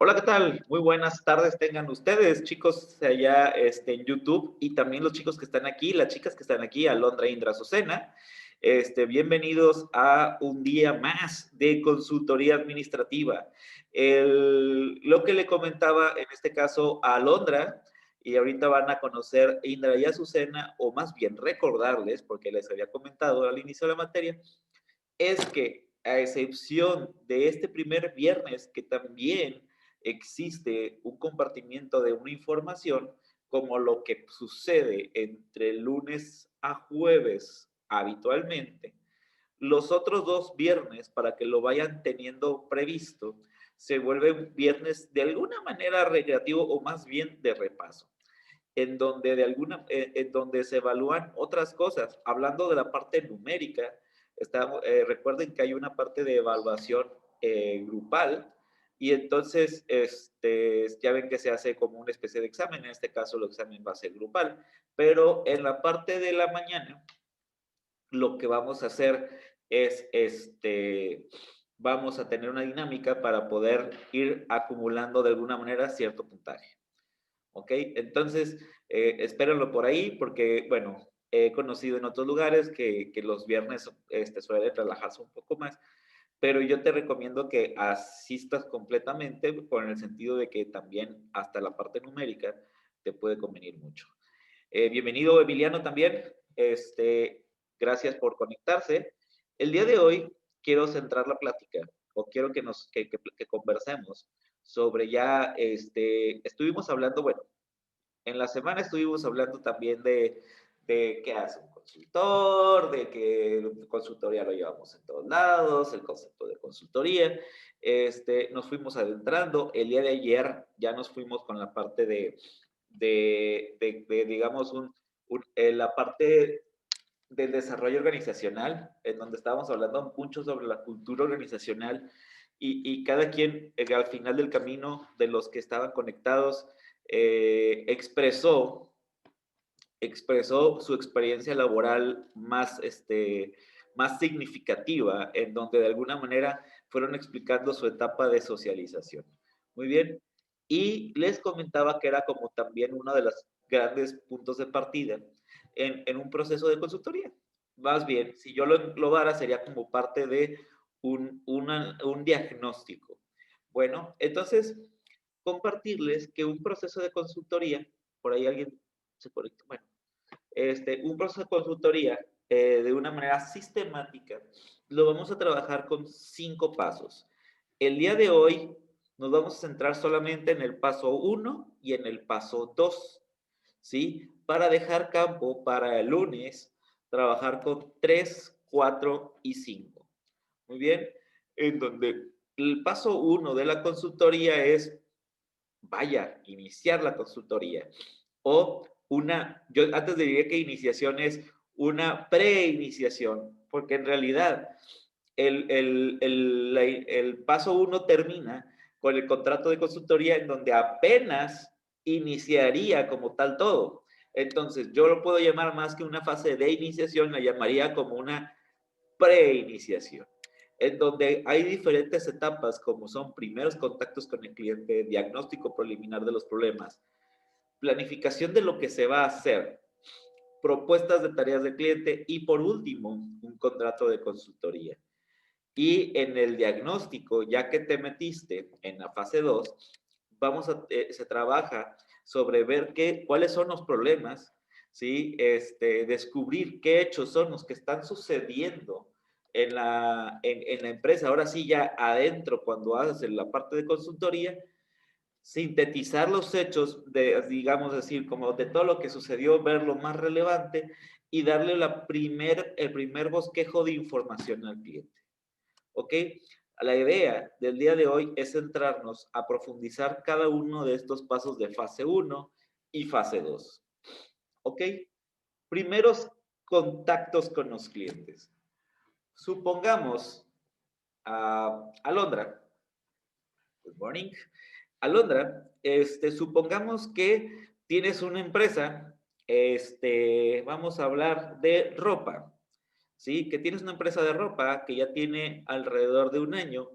Hola, ¿qué tal? Muy buenas tardes tengan ustedes, chicos allá en YouTube y también los chicos que están aquí, las chicas que están aquí, Alondra, Indra, Azucena. Bienvenidos a un día más de consultoría administrativa. Lo que le comentaba en este caso a Alondra, y ahorita van a conocer Indra y Azucena, o más bien recordarles, porque les había comentado al inicio de la materia, es que a excepción de este primer viernes, que también existe un compartimiento de una información, como lo que sucede entre lunes a jueves habitualmente, los otros dos viernes, para que lo vayan teniendo previsto, se vuelven viernes de alguna manera recreativo o más bien de repaso en donde se evalúan otras cosas. Hablando de la parte numérica, recuerden que hay una parte de evaluación grupal y entonces ya ven que se hace como una especie de examen, en este caso el examen va a ser grupal, pero en la parte de la mañana lo que vamos a hacer es vamos a tener una dinámica para poder ir acumulando de alguna manera cierto puntaje. ¿Ok? Entonces, espérenlo por ahí porque, bueno, he conocido en otros lugares que los viernes suele relajarse un poco más, pero yo te recomiendo que asistas completamente con el sentido de que también hasta la parte numérica te puede convenir mucho. Bienvenido, Emiliano, también. Gracias por conectarse. El día de hoy quiero centrar la plática o quiero que conversemos sobre ya, estuvimos hablando, bueno, en la semana estuvimos hablando también de qué hace un consultor, de que consultoría lo llevamos en todos lados, el concepto de consultoría. Nos fuimos adentrando. El día de ayer ya nos fuimos con la parte digamos, la parte del desarrollo organizacional, en donde estábamos hablando mucho sobre la cultura organizacional y cada quien al final del camino de los que estaban conectados expresó su experiencia laboral más significativa, en donde de alguna manera fueron explicando su etapa de socialización. Muy bien. Y les comentaba que era como también uno de los grandes puntos de partida en un proceso de consultoría. Más bien, si yo lo englobara, sería como parte de un diagnóstico. Bueno, entonces, compartirles que un proceso de consultoría, por ahí alguien se conectó, bueno, un proceso de consultoría de una manera sistemática, lo vamos a trabajar con 5 pasos. El día de hoy nos vamos a centrar solamente en el paso 1 y en el paso 2, ¿sí? Para dejar campo para el lunes trabajar con 3, 4 y 5. Muy bien, en donde el paso 1 de la consultoría es, vaya, iniciar la consultoría. O yo antes diría que iniciación es una preiniciación, porque en realidad el paso 1 termina con el contrato de consultoría en donde apenas iniciaría como tal todo. Entonces, yo lo puedo llamar más que una fase de iniciación, la llamaría como una preiniciación, en donde hay diferentes etapas como son primeros contactos con el cliente, diagnóstico preliminar de los problemas, planificación de lo que se va a hacer, propuestas de tareas del cliente y por último, un contrato de consultoría. Y en el diagnóstico, ya que te metiste en la fase 2, se trabaja sobre ver cuáles son los problemas, ¿sí? Descubrir qué hechos son los que están sucediendo en la empresa. Ahora sí, ya adentro, cuando haces la parte de consultoría, sintetizar los hechos, digamos decir, como de todo lo que sucedió, ver lo más relevante y darle el primer bosquejo de información al cliente. ¿Ok? La idea del día de hoy es centrarnos a profundizar cada uno de estos pasos de fase 1 y fase 2. ¿Ok? Primeros contactos con los clientes. Supongamos, Alondra, good morning. Alondra, supongamos que tienes una empresa, vamos a hablar de ropa, ¿sí? Que tienes una empresa de ropa que ya tiene alrededor de un año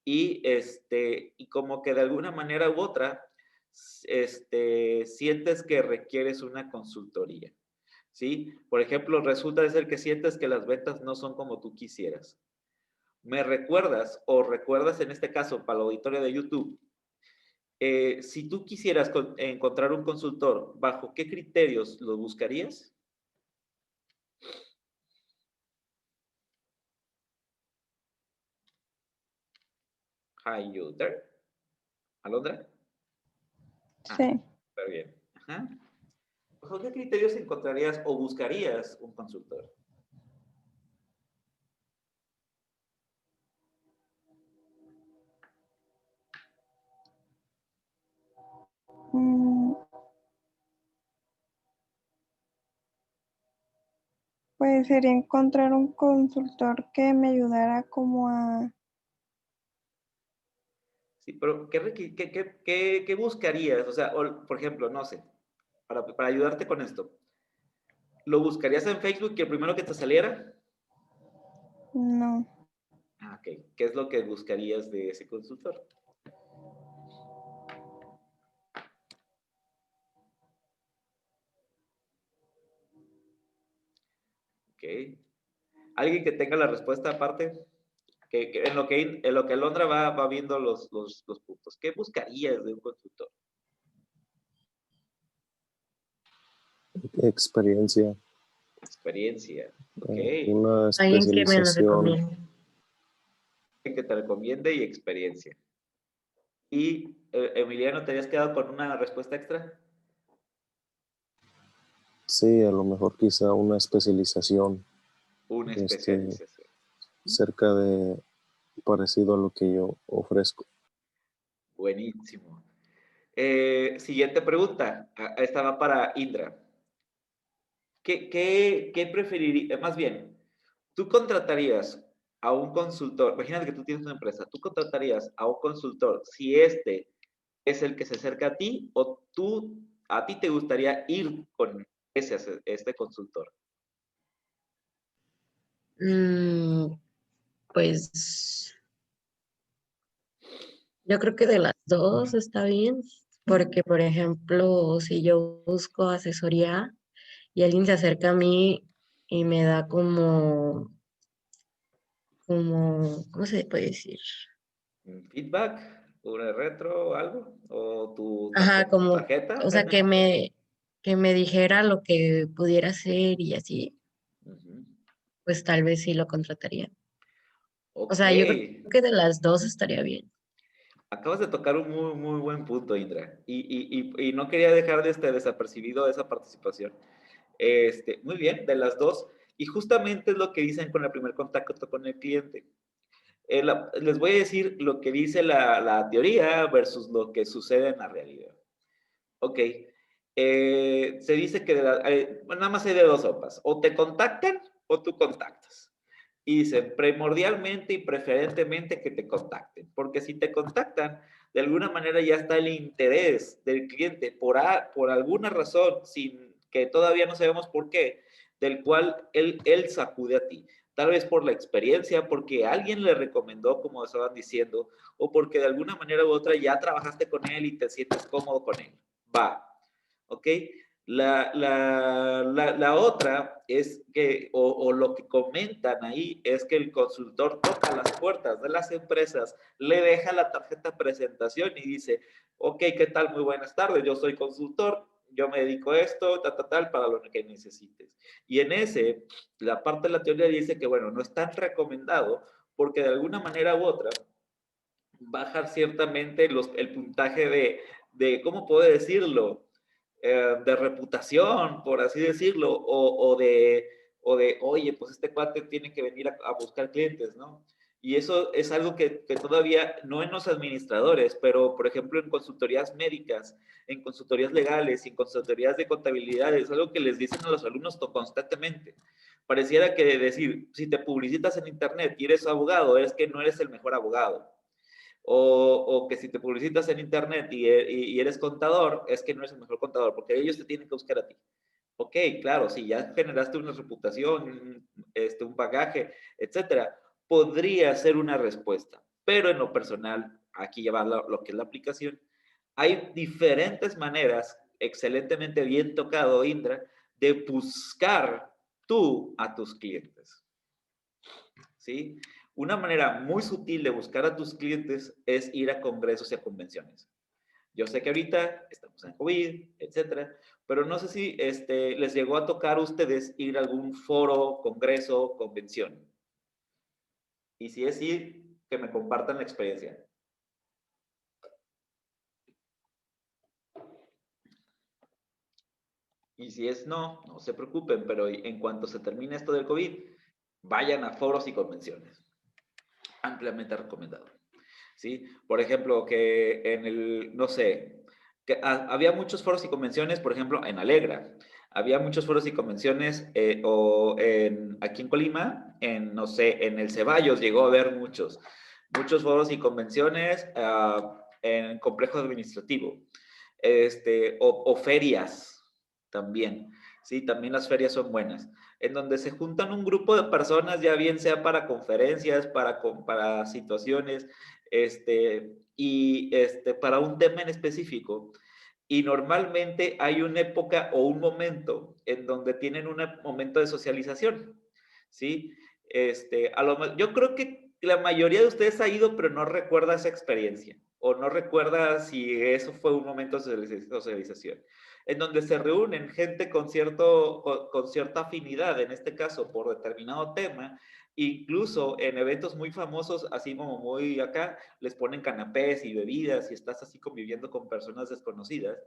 y como que de alguna manera u otra, sientes que requieres una consultoría, ¿sí? Por ejemplo, resulta de ser que sientes que las ventas no son como tú quisieras. ¿Me recuerdas o recuerdas en este caso para la auditorio de YouTube? Si tú quisieras encontrar un consultor, ¿bajo qué criterios lo buscarías? Hi, you there? ¿Alondra? Ah, Sí. súper bien. Ajá. ¿Bajo qué criterios encontrarías o buscarías un consultor? Mm, Pues sería encontrar un consultor que me ayudara como a... Sí, pero ¿qué buscarías? O sea, por ejemplo, no sé, para ayudarte con esto, ¿lo buscarías en Facebook y el primero que te saliera? No. Ah, ok. ¿Qué es lo que buscarías de ese consultor? Ok. ¿Alguien que tenga la respuesta aparte? En lo que Alondra va viendo los puntos. ¿Qué buscarías de un consultor? Experiencia, Experiencia. Ok. una Alguien que me lo especialización. recomiende. Que te recomiende y experiencia. Y Emiliano, ¿te habías quedado con una respuesta extra? Sí, a lo mejor quizá una especialización Una este, especialización. cerca de parecido a lo que yo ofrezco. Buenísimo. Siguiente pregunta. Esta va para Indra. ¿Qué preferirías? Más bien, ¿tú contratarías a un consultor? Imagínate que tú tienes una empresa. ¿Tú contratarías a un consultor si este es el que se acerca a ti o a ti te gustaría ir con este consultor? Mm, pues yo creo que de las dos está bien, porque por ejemplo, si yo busco asesoría y alguien se acerca a mí y me da ¿cómo se puede decir? ¿Un feedback? ¿Una retro o algo? ¿O tu Ajá, tarjeta? o sea, que me dijera lo que pudiera hacer y así, Ujú. pues tal vez sí lo contrataría. O Ok. sea, yo creo que de las dos estaría bien. Acabas de tocar un muy, muy buen punto, Indra. Y no quería dejar desapercibido esa participación. Muy bien, de las dos. Y justamente es lo que dicen con el primer contacto con el cliente. Les voy a decir lo que dice la teoría versus lo que sucede en la realidad. Ok. Se dice que bueno, nada más hay de dos sopas. O te contactan o tú contactas. Y dicen, primordialmente y preferentemente que te contacten. Porque si te contactan, de alguna manera ya está el interés del cliente por alguna razón, sin que todavía no sabemos por qué, del cual él sacude a ti. Tal vez por la experiencia, porque alguien le recomendó, como estaban diciendo, o porque de alguna manera u otra ya trabajaste con él y te sientes cómodo con él. Va, ¿ok? La otra es que, o lo que comentan ahí, es que el consultor toca las puertas de las empresas, le deja la tarjeta de presentación y dice, ok, ¿qué tal? Muy buenas tardes, yo soy consultor, yo me dedico a esto, tal, para lo que necesites. Y en la parte de la teoría dice que, bueno, no es tan recomendado porque de alguna manera u otra bajar ciertamente el puntaje ¿cómo puedo decirlo? De reputación, por así decirlo, oye, pues este cuate tiene que venir a buscar clientes, ¿no? Y eso es algo que todavía, no en los administradores, pero por ejemplo en consultorías médicas, en consultorías legales, en consultorías de contabilidad, es algo que les dicen a los alumnos constantemente. Pareciera que decir, si te publicitas en internet y eres abogado, es que no eres el mejor abogado. O que si te publicitas en internet y eres contador, es que no eres el mejor contador, porque ellos te tienen que buscar a ti. Ok, claro, si ya generaste una reputación, un bagaje, etcétera, podría ser una respuesta. pero en lo personal, aquí ya va lo que es la aplicación. Hay diferentes maneras, excelentemente bien tocado, Indra, de buscar tú a tus clientes. ¿Sí? Una manera muy sutil de buscar a tus clientes es ir a congresos y a convenciones. Yo sé que ahorita estamos en COVID, etcétera, pero no sé si les llegó a tocar a ustedes ir a algún foro, congreso, convención. Y si es sí, que me compartan la experiencia. Y si es no, no se preocupen, pero en cuanto se termine esto del COVID, vayan a foros y convenciones. Ampliamente recomendado. ¿Sí? Por ejemplo, que en el, no sé, que había muchos foros y convenciones, por ejemplo, en Alegra. Había muchos foros y convenciones, o aquí en Colima, no sé, en el Ceballos llegó a haber muchos foros y convenciones en complejo administrativo, o ferias también. Sí, también las ferias son buenas, en donde se juntan un grupo de personas, ya bien sea para conferencias, para situaciones, para un tema en específico. Y normalmente hay una época o un momento en donde tienen un momento de socialización, ¿sí? Yo creo que la mayoría de ustedes ha ido, pero no recuerda esa experiencia, o no recuerda si eso fue un momento de socialización, en donde se reúnen gente con cierta afinidad, en este caso, por determinado tema. Incluso en eventos muy famosos, así como muy acá, les ponen canapés y bebidas y estás así conviviendo con personas desconocidas.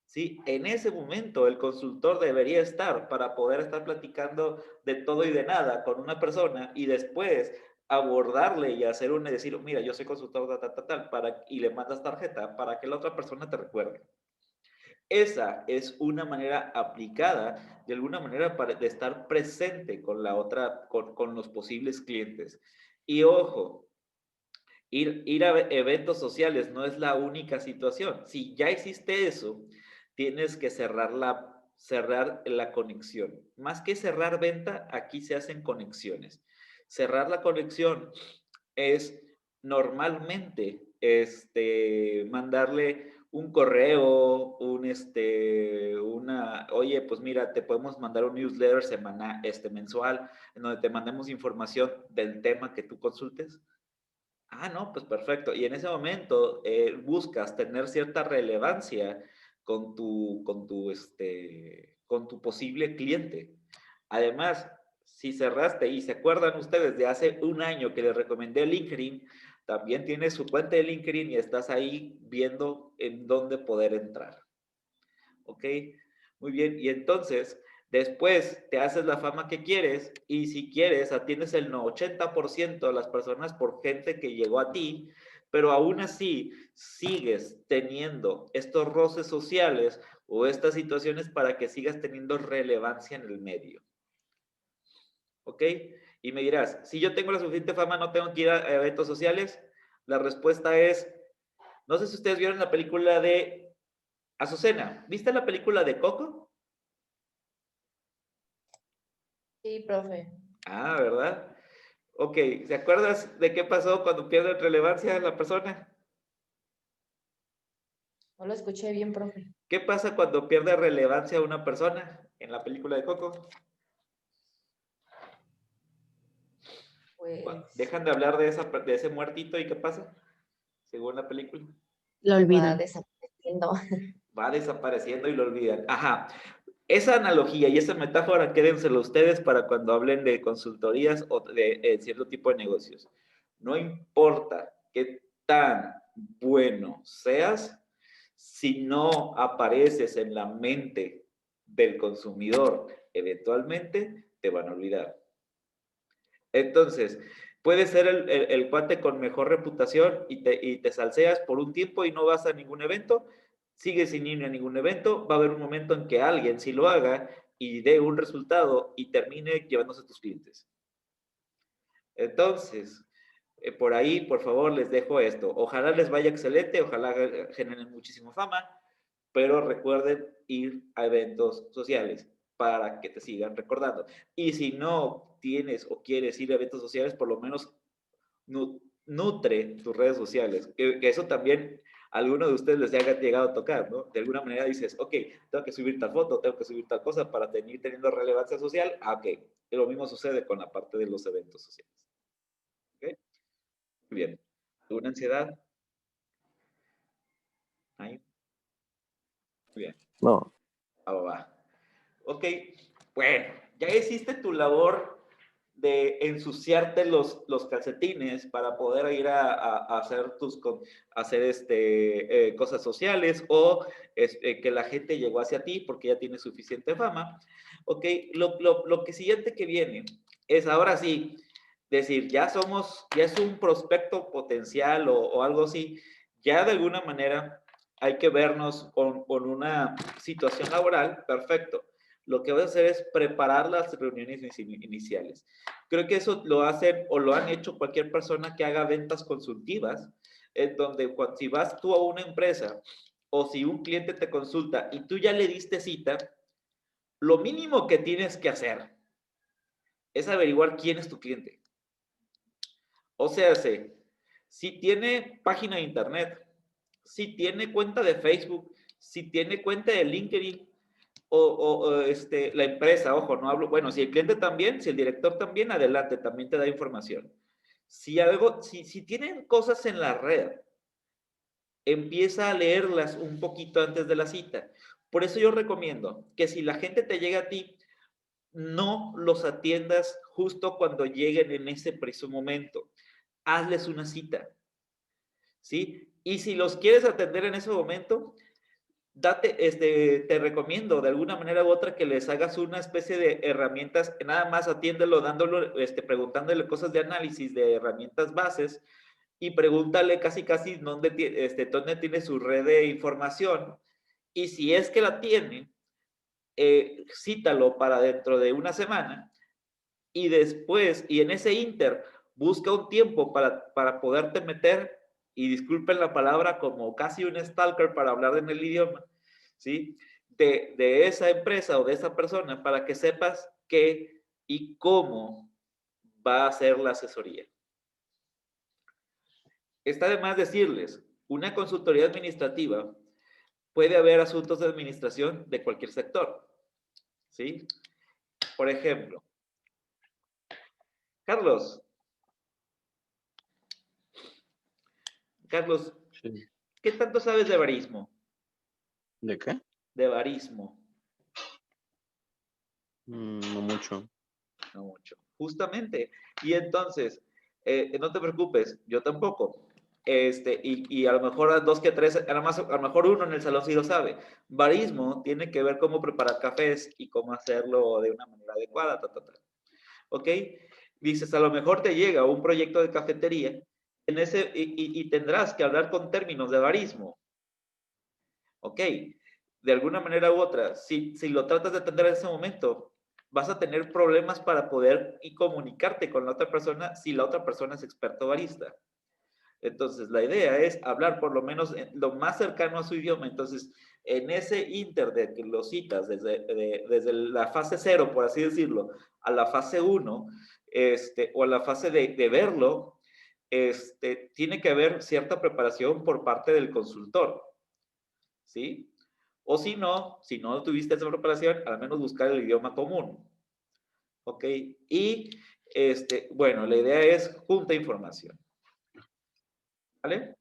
¿Sí? En ese momento el consultor debería estar para poder estar platicando de todo y de nada con una persona y después abordarle y decir, mira, yo soy consultor y le mandas tarjeta para que la otra persona te recuerde. Esa es una manera aplicada, de alguna manera, de estar presente con la otra, con los posibles clientes. Y ojo, ir a eventos sociales no es la única situación. Si ya existe eso, tienes que cerrar la conexión. Más que cerrar venta, aquí se hacen conexiones. Cerrar la conexión es normalmente mandarle un correo, oye, pues mira, te podemos mandar un newsletter mensual, en donde te mandemos información del tema que tú consultes. Ah, no, pues perfecto. Y en ese momento buscas tener cierta relevancia con tu posible cliente. Además, si cerraste y se acuerdan ustedes de hace un año que les recomendé LinkedIn, también tienes su cuenta de LinkedIn y estás ahí viendo en dónde poder entrar. ¿Ok? Muy bien. Y entonces, después te haces la fama que quieres y si quieres, atiendes el 80% de las personas por gente que llegó a ti, pero aún así sigues teniendo estos roces sociales o estas situaciones para que sigas teniendo relevancia en el medio. ¿Ok? Y me dirás, si yo tengo la suficiente fama, ¿no tengo que ir a eventos sociales? La respuesta es, no sé si ustedes vieron la película de Azucena. ¿Viste la película de Coco? Sí, profe. Ah, ¿verdad? Ok, ¿te acuerdas de qué pasó cuando pierde relevancia la persona? No lo escuché bien, profe. ¿Qué pasa cuando pierde relevancia una persona en la película de Coco? Pues Dejan de hablar de ese muertito y ¿qué pasa? Según la película. Lo va olvidan. desapareciendo. Va desapareciendo y lo olvidan. Ajá. Esa analogía y esa metáfora quédenselo ustedes para cuando hablen de consultorías o de cierto tipo de negocios. No importa qué tan bueno seas, si no apareces en la mente del consumidor, eventualmente te van a olvidar. Entonces, puede ser el cuate con mejor reputación y te salseas por un tiempo y no vas a ningún evento, sigues sin ir a ningún evento, va a haber un momento en que alguien sí lo haga y dé un resultado y termine llevándose a tus clientes. Entonces, por ahí, por favor, les dejo esto. Ojalá les vaya excelente, ojalá generen muchísima fama, pero recuerden ir a eventos sociales para que te sigan recordando. Y si no tienes o quieres ir a eventos sociales, por lo menos nutre tus redes sociales. Que eso también a alguno de ustedes les haya llegado a tocar, ¿no? De alguna manera dices, ok, tengo que subir tal foto, tengo que subir tal cosa para seguir teniendo relevancia social. Ah, ok. Y lo mismo sucede con la parte de los eventos sociales. ¿Ok? Muy bien. ¿Alguna ansiedad? Ahí. Muy bien. No, Va. Ok, bueno, ya hiciste tu labor de ensuciarte los calcetines para poder ir a hacer cosas sociales o que la gente llegó hacia ti porque ya tienes suficiente fama. Ok, lo que siguiente que viene es ahora sí decir, ya es un prospecto potencial o algo así, ya de alguna manera hay que vernos con una situación laboral, perfecto. Lo que voy a hacer es preparar las reuniones iniciales. Creo que eso lo hacen o lo han hecho cualquier persona que haga ventas consultivas, en donde si vas tú a una empresa o si un cliente te consulta y tú ya le diste cita, lo mínimo que tienes que hacer es averiguar quién es tu cliente. O sea, si tiene página de internet, si tiene cuenta de Facebook, si tiene cuenta de LinkedIn, la empresa, ojo, no hablo, bueno, si el cliente también, si el director también, adelante, también te da información. Si tienen cosas en la red, empieza a leerlas un poquito antes de la cita. Por eso yo recomiendo que si la gente te llega a ti, no los atiendas justo cuando lleguen en ese preciso momento. Hazles una cita, ¿sí? Y si los quieres atender en ese momento, te recomiendo de alguna manera u otra que les hagas una especie de herramientas, nada más atiéndelo, dándolo, preguntándole cosas de análisis de herramientas bases y pregúntale casi dónde tiene su red de información y si es que la tiene, cítalo para dentro de una semana y después, y en ese inter, busca un tiempo para poderte meter, y disculpen la palabra, como casi un stalker para hablar en el idioma, ¿sí? De esa empresa o de esa persona para que sepas qué y cómo va a ser la asesoría. Está de más decirles, una consultoría administrativa puede haber asuntos de administración de cualquier sector, ¿sí? Por ejemplo, Carlos, sí. ¿qué tanto sabes de barismo? ¿De qué? De barismo. No mucho. No mucho. Justamente. Y entonces, no te preocupes, yo tampoco. Y a lo mejor a dos que tres, a lo mejor uno en el salón sí lo sabe. Barismo tiene que ver cómo preparar cafés y cómo hacerlo de una manera adecuada. ¿Ok? Dices, a lo mejor te llega un proyecto de cafetería y tendrás que hablar con términos de barismo. ¿Ok? De alguna manera u otra, si lo tratas de atender en ese momento, vas a tener problemas para poder comunicarte con la otra persona si la otra persona es experto barista. Entonces, la idea es hablar por lo menos lo más cercano a su idioma. Entonces, en ese inter de que lo citas desde la fase 0, por así decirlo, a la fase 1, o a la fase de verlo, tiene que haber cierta preparación por parte del consultor, ¿sí? O si no tuviste esa preparación, al menos buscar el idioma común. ¿Ok? Y, bueno, la idea es junta información. ¿Vale?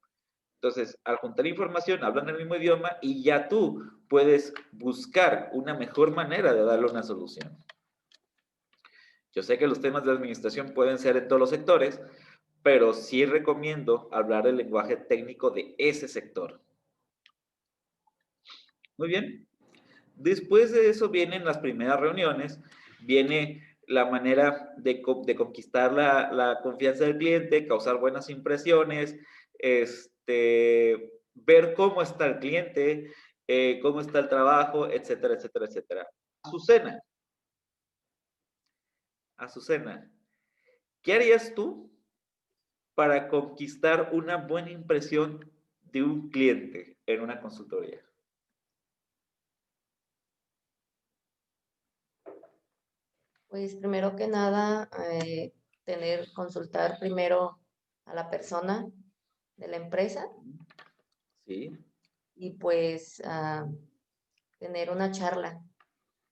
Entonces, al juntar información, hablan el mismo idioma y ya tú puedes buscar una mejor manera de darle una solución. Yo sé que los temas de administración pueden ser en todos los sectores, pero sí recomiendo hablar el lenguaje técnico de ese sector. Muy bien. Después de eso vienen las primeras reuniones, viene la manera de conquistar la confianza del cliente, causar buenas impresiones, ver cómo está el cliente, cómo está el trabajo, etcétera, etcétera, etcétera. Azucena, ¿qué harías tú para conquistar una buena impresión de un cliente en una consultoría? Pues primero que nada, consultar primero a la persona de la empresa Sí. y pues tener una charla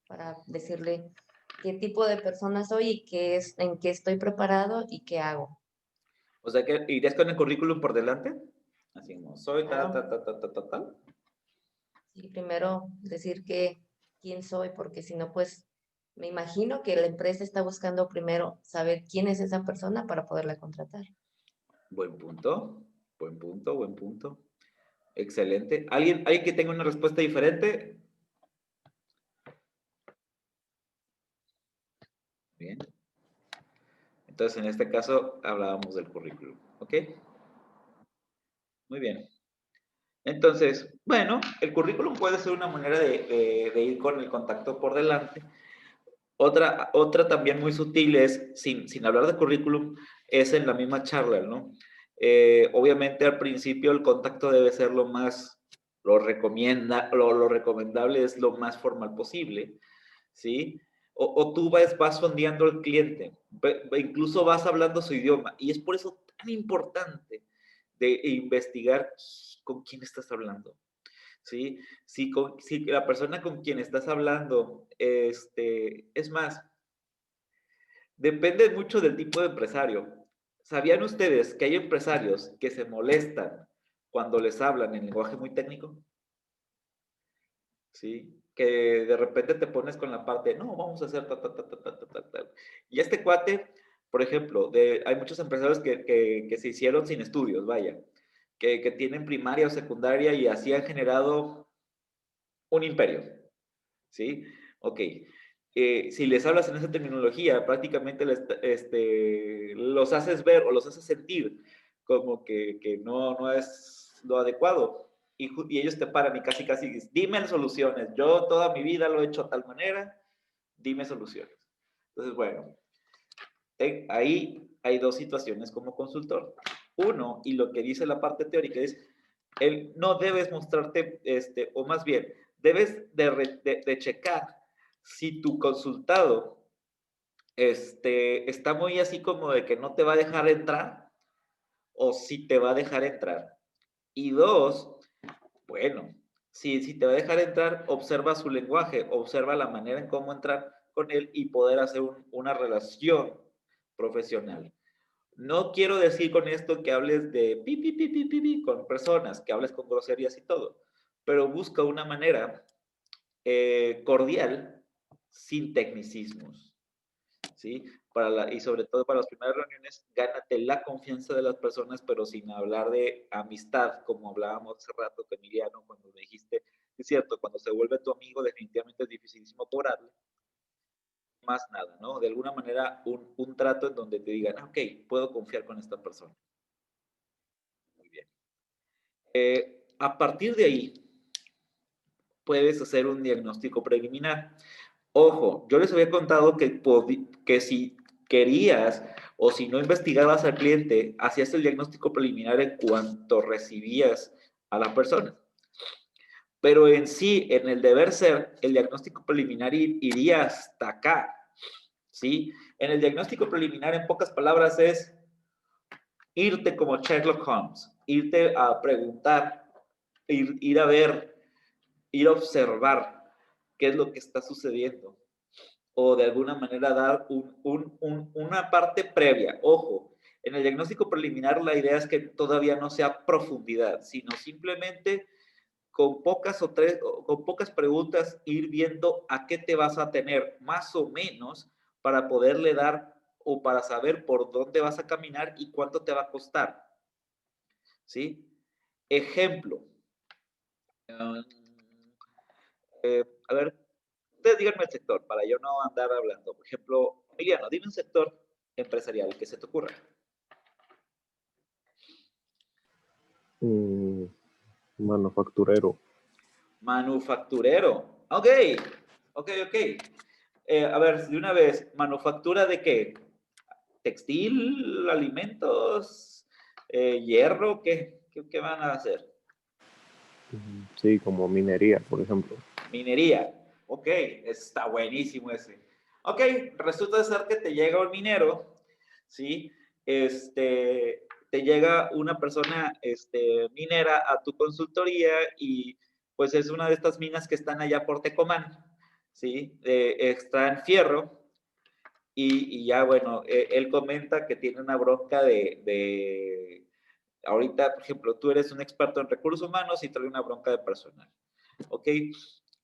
para decirle qué tipo de persona soy y en qué estoy preparado y qué hago. O sea, que irías con el currículum por delante. Así como, soy tal, Claro. tal. Y primero decir quién soy, porque si no, pues me imagino que la empresa está buscando primero saber quién es esa persona para poderla contratar. Buen punto, buen punto, buen punto. Excelente. ¿Alguien que tenga una respuesta diferente? Bien. Entonces, en este caso, hablábamos del currículum. ¿Ok? Muy bien. Entonces, bueno, el currículum puede ser una manera de ir con el contacto por delante. Otra también muy sutil es, sin hablar de currículum, es en la misma charla, ¿no? Obviamente al principio el contacto debe ser lo recomendable es lo más formal posible, ¿sí? O tú vas sondeando al cliente, incluso vas hablando su idioma, y es por eso tan importante de investigar con quién estás hablando. ¿Sí? Si la persona con quien estás hablando, es más, depende mucho del tipo de empresario. ¿Sabían ustedes que hay empresarios que se molestan cuando les hablan en lenguaje muy técnico? ¿Sí? Que de repente te pones con la parte, no, vamos a hacer tal. Y este cuate, por ejemplo, hay muchos empresarios que se hicieron sin estudios, vaya, que tienen primaria o secundaria y así han generado un imperio, ¿sí? Ok. Si les hablas en esa terminología, prácticamente los haces ver o los haces sentir como que no es lo adecuado. Y ellos te paran y casi dicen, dime soluciones. Yo toda mi vida lo he hecho de tal manera, dime soluciones. Entonces, bueno, ahí hay dos situaciones como consultor. Uno, y lo que dice la parte teórica es, no debes mostrarte, o más bien, debes de checar si tu consultado está muy así como de que no te va a dejar entrar o si te va a dejar entrar. Y dos, bueno, si te va a dejar entrar, observa su lenguaje, observa la manera en cómo entrar con él y poder hacer una relación profesional. No quiero decir con esto que hables de pi con personas, que hables con groserías y todo, pero busca una manera cordial, sin tecnicismos, ¿sí? Y sobre todo para las primeras reuniones, gánate la confianza de las personas, pero sin hablar de amistad, como hablábamos hace rato con Emiliano, cuando me dijiste, es cierto, cuando se vuelve tu amigo, definitivamente es dificilísimo cobrarle, más nada, ¿no? De alguna manera, un trato en donde te digan, ok, puedo confiar con esta persona. Muy bien. A partir de ahí, puedes hacer un diagnóstico preliminar. Ojo, yo les había contado que si querías o si no investigabas al cliente, hacías el diagnóstico preliminar en cuanto recibías a la persona. Pero en sí, en el deber ser, el diagnóstico preliminar iría hasta acá, ¿sí? En el diagnóstico preliminar, en pocas palabras, es irte como Sherlock Holmes, irte a preguntar, ir a ver, ir a observar qué es lo que está sucediendo o de alguna manera dar una parte previa. Ojo, en el diagnóstico preliminar la idea es que todavía no sea profundidad, sino simplemente con con pocas preguntas ir viendo a qué te vas a tener más o menos para poderle dar o para saber por dónde vas a caminar y cuánto te va a costar. ¿Sí? Ejemplo. A ver, ustedes díganme el sector para yo no andar hablando. Por ejemplo, Emiliano, dime un sector empresarial que se te ocurra. Manufacturero. Manufacturero. Ok. A ver, de una vez, ¿manufactura de qué? ¿Textil, alimentos, hierro? ¿Qué van a hacer? Sí, como minería, por ejemplo. Minería. Ok, está buenísimo ese. Ok, resulta ser que te llega un minero, ¿sí? Te te llega una persona minera a tu consultoría y pues es una de estas minas que están allá por Tecomán, ¿sí? Extraen fierro y ya, bueno, él comenta que tiene una bronca ahorita, por ejemplo, tú eres un experto en recursos humanos y trae una bronca de personal, ¿ok?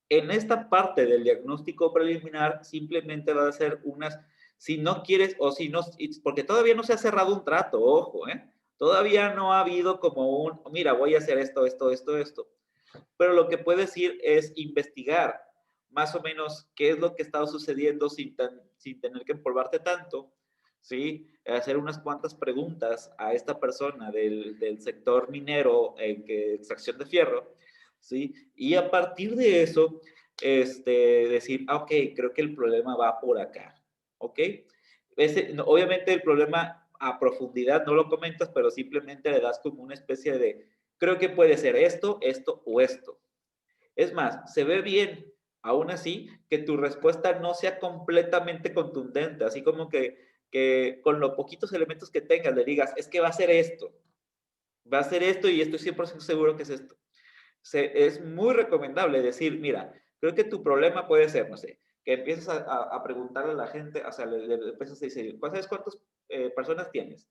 En esta parte del diagnóstico preliminar, simplemente va a ser si no quieres, o si no, porque todavía no se ha cerrado un trato, ojo, todavía no ha habido como mira, voy a hacer esto. Pero lo que puedes ir es investigar más o menos qué es lo que está sucediendo sin tener que empolvarte tanto, ¿sí? Hacer unas cuantas preguntas a esta persona del sector minero, extracción de fierro, ¿sí? Y a partir de eso, decir, ok, creo que el problema va por acá, ¿ok? Obviamente el problema a profundidad no lo comentas, pero simplemente le das como una especie de, creo que puede ser esto, esto o esto. Es más, se ve bien, aún así, que tu respuesta no sea completamente contundente, así como que con los poquitos elementos que tengas le digas, es que va a ser esto y estoy 100% seguro que es esto. Es muy recomendable decir, mira, creo que tu problema puede ser, no sé, que empieces a preguntarle a la gente, o sea, le empiezas a decir, ¿sabes cuántas personas tienes?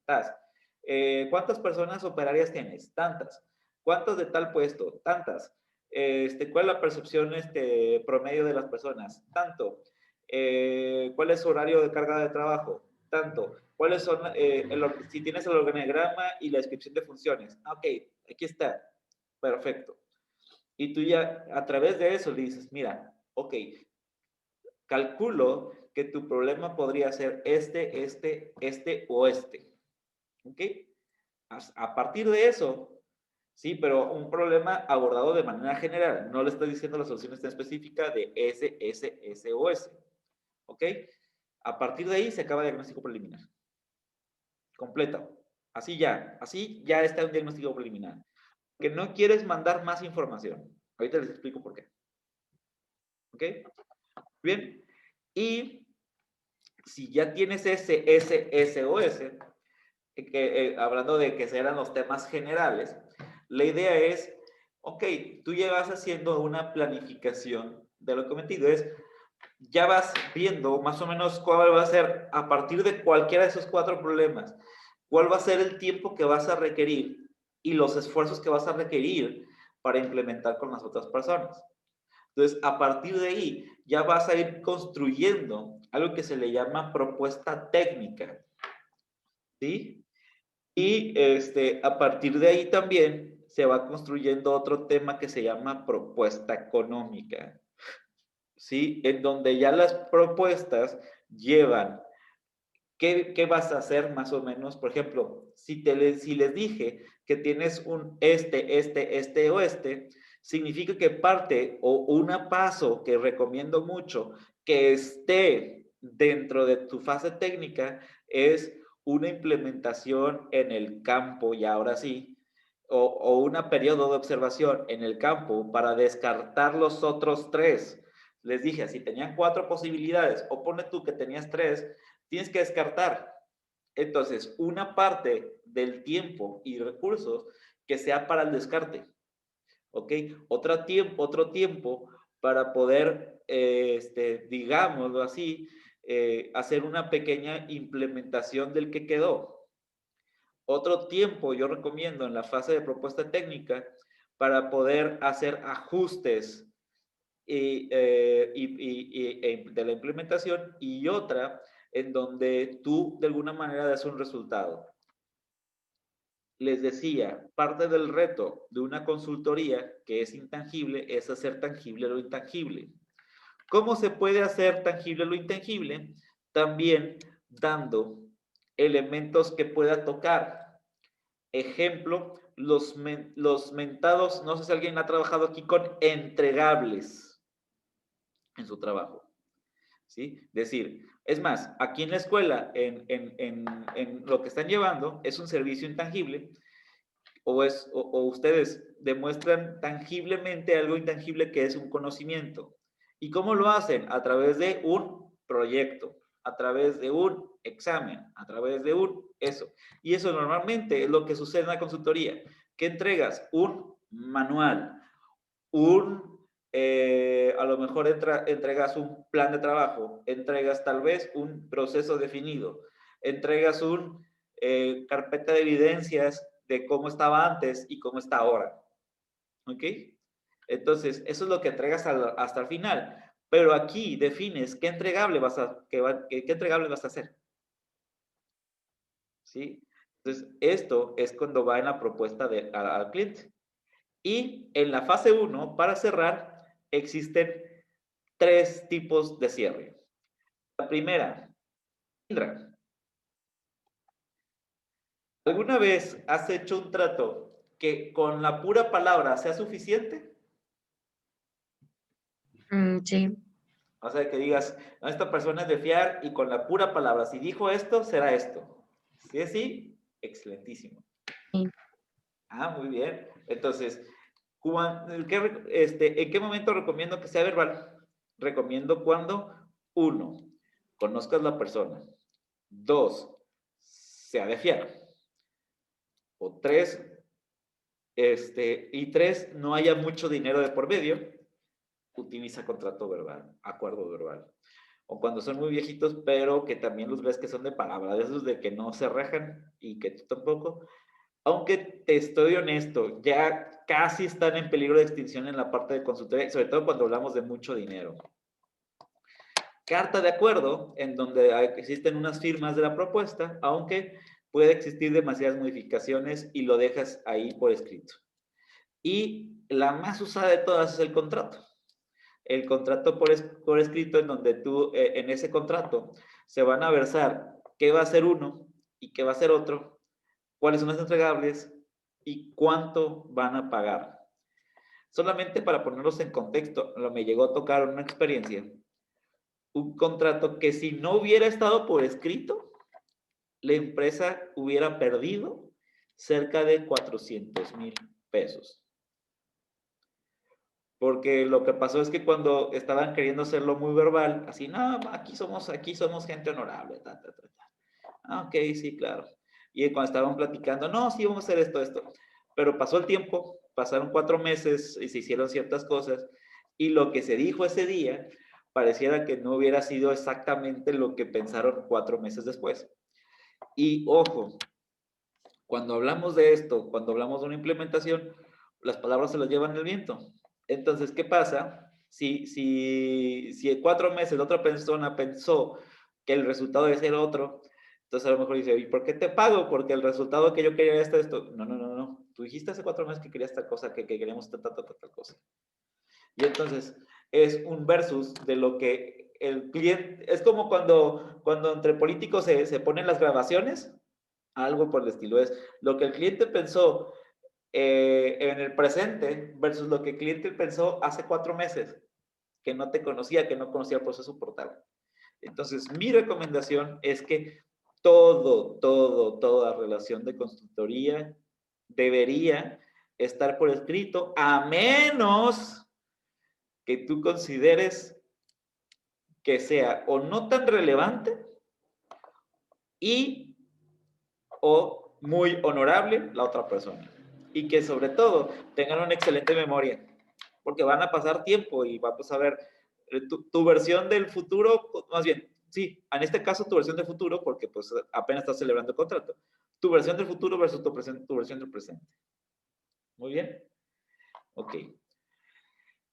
¿Cuántas personas operarias tienes? Tantas. ¿Cuántos de tal puesto? Tantas. ¿Cuál es la percepción promedio de las personas? Tanto. ¿Cuál es su horario de carga de trabajo? Tanto. ¿Cuáles son, si tienes el organigrama y la descripción de funciones? Ok, aquí está. Perfecto. Y tú ya a través de eso le dices, mira, ok, calculo que tu problema podría ser este o este. ¿Ok? A partir de eso, sí, pero un problema abordado de manera general. No le estoy diciendo la solución está específica de ese o ese. ¿Ok? A partir de ahí se acaba el diagnóstico preliminar. Completa. Así ya está un diagnóstico preliminar. Que no quieres mandar más información. Ahorita les explico por qué. ¿Ok? Bien. Y si ya tienes ese o ese, hablando de que serán los temas generales, la idea es, ok, tú ya vas haciendo una planificación de lo cometido. Ya vas viendo más o menos cuál va a ser, a partir de cualquiera de esos 4 problemas, cuál va a ser el tiempo que vas a requerir y los esfuerzos que vas a requerir para implementar con las otras personas. Entonces, a partir de ahí, ya vas a ir construyendo algo que se le llama propuesta técnica, ¿sí? Y a partir de ahí también se va construyendo otro tema que se llama propuesta económica, ¿sí? En donde ya las propuestas llevan, ¿qué vas a hacer más o menos? Por ejemplo, si les dije que tienes un o significa que parte o un paso que recomiendo mucho que esté dentro de tu fase técnica es una implementación en el campo, y ahora sí, o un periodo de observación en el campo para descartar los otros 3. Les dije, si tenían 4 posibilidades, o pone tú que tenías 3, tienes que descartar. Entonces, una parte del tiempo y recursos que sea para el descarte. ¿Ok? Otro tiempo para poder, digámoslo así, hacer una pequeña implementación del que quedó. Otro tiempo yo recomiendo en la fase de propuesta técnica para poder hacer ajustes de la implementación, y otra en donde tú de alguna manera das un resultado. Les decía, parte del reto de una consultoría que es intangible es hacer tangible lo intangible. ¿Cómo se puede hacer tangible lo intangible? También dando elementos que pueda tocar. Ejemplo, los mentados, no sé si alguien ha trabajado aquí con entregables en su trabajo, ¿sí? Decir, es más, aquí en la escuela, en lo que están llevando, es un servicio intangible, o ustedes demuestran tangiblemente algo intangible que es un conocimiento. ¿Y cómo lo hacen? A través de un proyecto, a través de un examen, a través de un eso. Y eso normalmente es lo que sucede en la consultoría, que entregas un manual, a lo mejor entregas un plan de trabajo, entregas tal vez un proceso definido, entregas un carpeta de evidencias de cómo estaba antes y cómo está ahora. ¿Ok? Entonces, eso es lo que entregas hasta el final. Pero aquí defines qué entregable vas a, qué entregable vas a hacer. ¿Sí? Entonces, esto es cuando va en la propuesta al cliente. Y en la fase 1, para cerrar, existen 3 tipos de cierre. La primera, Indra, ¿alguna vez has hecho un trato que con la pura palabra sea suficiente? Sí. O sea, que digas, no, esta persona es de fiar y con la pura palabra, si dijo esto, será esto. Si es así, excelentísimo. Sí. Ah, muy bien. Entonces, ¿en qué momento recomiendo que sea verbal? Recomiendo cuando, 1, conozcas la persona. 2, sea de fiar. O 3, y 3, no haya mucho dinero de por medio, utiliza contrato verbal, acuerdo verbal. O cuando son muy viejitos, pero que también los ves que son de palabra, de esos de que no se rajan y que tú tampoco. Aunque te estoy honesto, ya casi están en peligro de extinción en la parte de consultoría, sobre todo cuando hablamos de mucho dinero. Carta de acuerdo, en donde existen unas firmas de la propuesta, aunque puede existir demasiadas modificaciones y lo dejas ahí por escrito. Y la más usada de todas es el contrato. El contrato por escrito, en donde tú, en ese contrato, se van a versar qué va a ser uno y qué va a ser otro, cuáles son los entregables y cuánto van a pagar. Solamente para ponerlos en contexto, me llegó a tocar una experiencia, un contrato que si no hubiera estado por escrito, la empresa hubiera perdido cerca de 400,000 pesos. Porque lo que pasó es que cuando estaban queriendo hacerlo muy verbal, así, no, aquí somos gente honorable, ta, ta, ta, ta. Ah, ok, sí, claro. Y cuando estaban platicando, no, sí, vamos a hacer esto. Pero pasó el tiempo, pasaron 4 meses y se hicieron ciertas cosas. Y lo que se dijo ese día, pareciera que no hubiera sido exactamente lo que pensaron 4 meses después. Y ojo, cuando hablamos de esto, cuando hablamos de una implementación, las palabras se las llevan el viento. Entonces, ¿qué pasa? Si en 4 meses la otra persona pensó que el resultado debe ser otro, entonces a lo mejor dice, ¿y por qué te pago? Porque el resultado que yo quería era esto. No. Tú dijiste hace 4 meses que querías tal cosa, que queríamos tal cosa. Y entonces es un versus de lo que el cliente, es como cuando entre políticos se ponen las grabaciones, algo por el estilo, es lo que el cliente pensó en el presente versus lo que el cliente pensó hace 4 meses, que no te conocía, que no conocía el proceso portal. Entonces, mi recomendación es que toda relación de consultoría debería estar por escrito, a menos que tú consideres que sea o no tan relevante y o muy honorable la otra persona. Y que sobre todo tengan una excelente memoria, porque van a pasar tiempo y vamos a ver tu versión del futuro, más bien, sí, en este caso tu versión del futuro, porque pues apenas estás celebrando el contrato, tu versión del futuro versus tu versión del presente. Muy bien. Ok.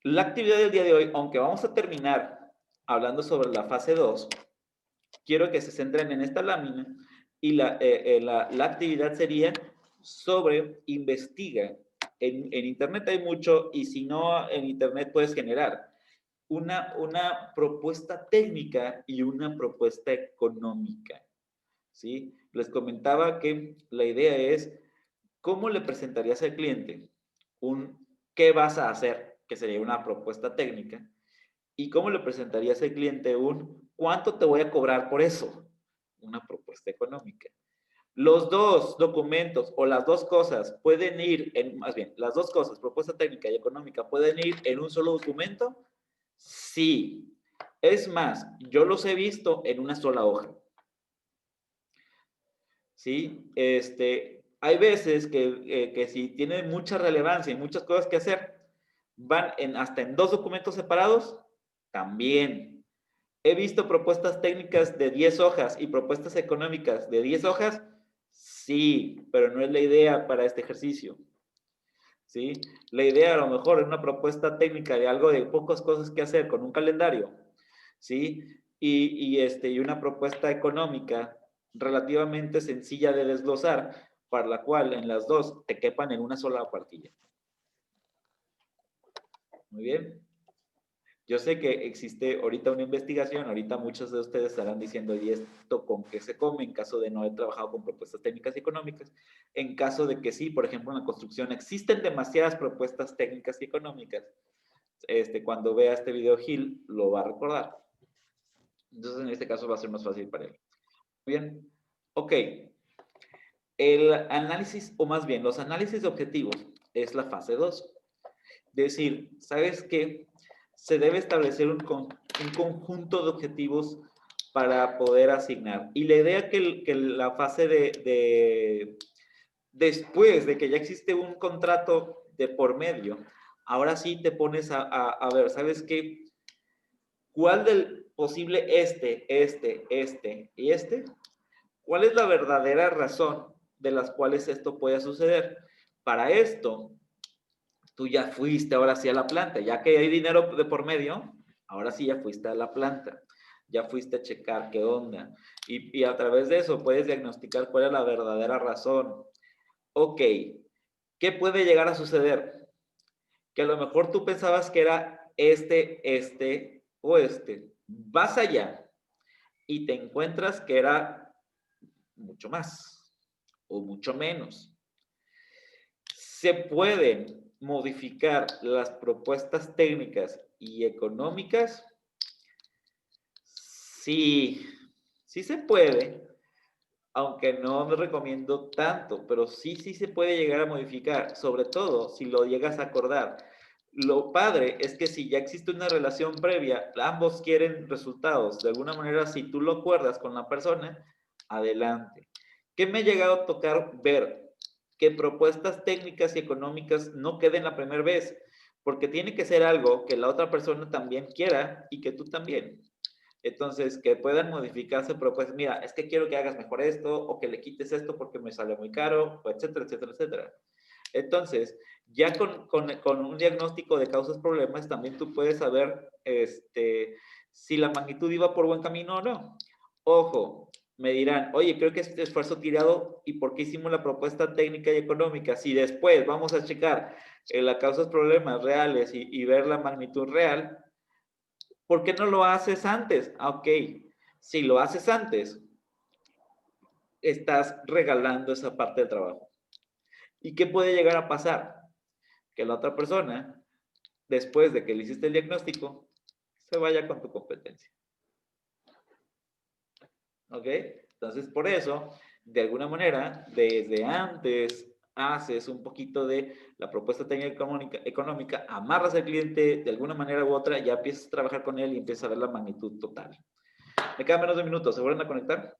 La actividad del día de hoy, aunque vamos a terminar hablando sobre la fase 2, quiero que se centren en esta lámina y la actividad sería sobre investiga. En Internet hay mucho y si no, en Internet puedes generar una propuesta técnica y una propuesta económica. ¿Sí? Les comentaba que la idea es cómo le presentarías al cliente qué vas a hacer, que sería una propuesta técnica, y cómo le presentarías al cliente cuánto te voy a cobrar por eso, una propuesta económica. Los dos documentos o las dos cosas pueden ir más bien, las dos cosas, propuesta técnica y económica, pueden ir en un solo documento. Sí. Es más, yo los he visto en una sola hoja. ¿sí? Hay veces que si tiene mucha relevancia y muchas cosas que hacer, van hasta en 2 documentos separados, también. He visto propuestas técnicas de 10 hojas y propuestas económicas de 10 hojas, sí, pero no es la idea para este ejercicio, ¿sí? La idea a lo mejor es una propuesta técnica de algo de pocas cosas que hacer con un calendario, ¿sí? Y una propuesta económica relativamente sencilla de desglosar, para la cual en las dos te quepan en una sola partilla. Muy bien. Yo sé que existe ahorita una investigación, ahorita muchos de ustedes estarán diciendo, ¿y esto con qué se come? En caso de no haber trabajado con propuestas técnicas y económicas. En caso de que sí, por ejemplo, en la construcción existen demasiadas propuestas técnicas y económicas. Cuando vea este video Gil, lo va a recordar. Entonces, en este caso va a ser más fácil para él. Bien. Ok. El análisis, o más bien, los análisis de objetivos es la fase 2. Decir, ¿sabes qué? Se debe establecer un conjunto de objetivos para poder asignar. Y la idea que la fase después de que ya existe un contrato de por medio, ahora sí te pones a ver, ¿sabes qué? ¿Cuál del posible y este? ¿Cuál es la verdadera razón de las cuales esto puede suceder? Para esto, tú ya fuiste ahora sí a la planta, ya que hay dinero de por medio, ahora sí ya fuiste a la planta, ya fuiste a checar qué onda. Y a través de eso puedes diagnosticar cuál es la verdadera razón. Ok, ¿qué puede llegar a suceder? Que a lo mejor tú pensabas que era o este. Vas allá y te encuentras que era mucho más o mucho menos. Se pueden modificar las propuestas técnicas y económicas. Sí, sí se puede, aunque no me recomiendo tanto, pero sí se puede llegar a modificar, sobre todo si lo llegas a acordar. Lo padre es que si ya existe una relación previa, ambos quieren resultados. De alguna manera, si tú lo acuerdas con la persona, adelante. ¿Qué me ha llegado a tocar ver? Que propuestas técnicas y económicas no queden la primera vez, porque tiene que ser algo que la otra persona también quiera y que tú también. Entonces, que puedan modificarse propuestas, mira, es que quiero que hagas mejor esto, o que le quites esto porque me sale muy caro, etcétera, etcétera, etcétera. Entonces, ya con un diagnóstico de causas problemas, también tú puedes saber si la magnitud iba por buen camino o no. Ojo, me dirán, oye, creo que es esfuerzo tirado, ¿y por qué hicimos la propuesta técnica y económica? Si después vamos a checar las causas problemas reales y ver la magnitud real, ¿por qué no lo haces antes? Ok, si lo haces antes, estás regalando esa parte del trabajo. ¿Y qué puede llegar a pasar? Que la otra persona, después de que le hiciste el diagnóstico, se vaya con tu competencia. ¿Ok? Entonces, por eso, de alguna manera, desde antes haces un poquito de la propuesta técnica económica, amarras al cliente de alguna manera u otra, ya empiezas a trabajar con él y empiezas a ver la magnitud total. Me queda menos de un minuto, ¿se vuelven a conectar?